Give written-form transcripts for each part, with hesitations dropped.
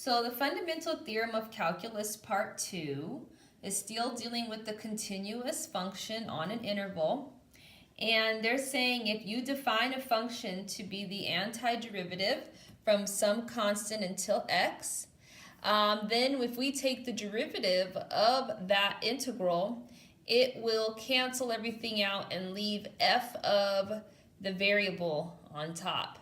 So the fundamental theorem of calculus part 2 is still dealing with the continuous function on an interval. And they're saying if you define a function to be the antiderivative from some constant until x, then if we take the derivative of that integral, it will cancel everything out and leave f of the variable on top.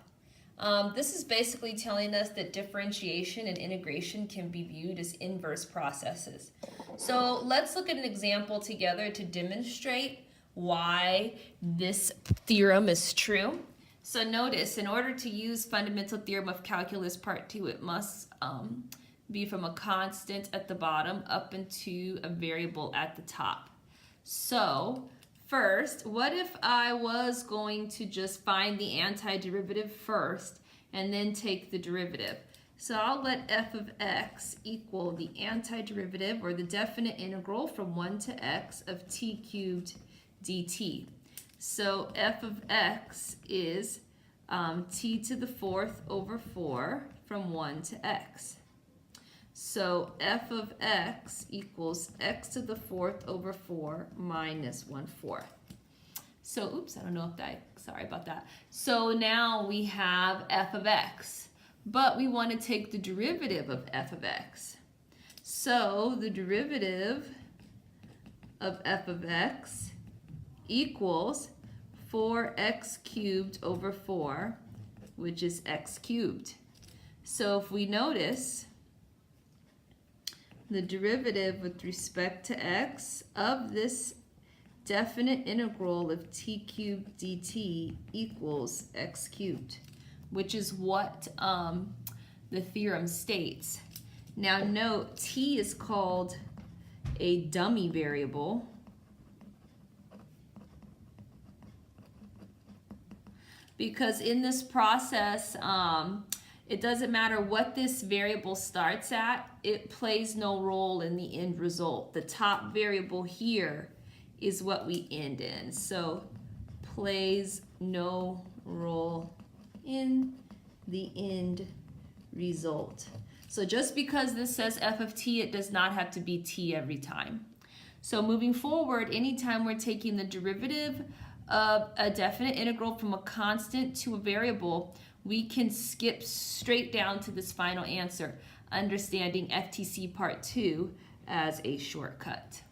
This is basically telling us that differentiation and integration can be viewed as inverse processes. So let's look at an example together to demonstrate why this theorem is true. So notice, in order to use fundamental theorem of calculus part 2, it must be from a constant at the bottom up into a variable at the top. So first, what if I was going to just find the antiderivative first and then take the derivative? So I'll let f of x equal the antiderivative or the definite integral from 1 to x of t cubed dt. So f of x is t to the 4th over 4 from 1 to x. So f of x equals x to the 4th over 4 minus 1/4. So, oops, I don't know if sorry about that. So now we have f of x, but we want to take the derivative of f of x. So the derivative of f of x equals 4x cubed over 4, which is x cubed. So if we notice, the derivative with respect to x of this definite integral of t cubed dt equals x cubed, which is what the theorem states. Now note, t is called a dummy variable because in this process, it doesn't matter what this variable starts at, it plays no role in the end result. The top variable here is what we end in. So plays no role in the end result. So just because this says f of t, it does not have to be t every time. So moving forward, anytime we're taking the derivative of a definite integral from a constant to a variable, we can skip straight down to this final answer, understanding FTC part 2 as a shortcut.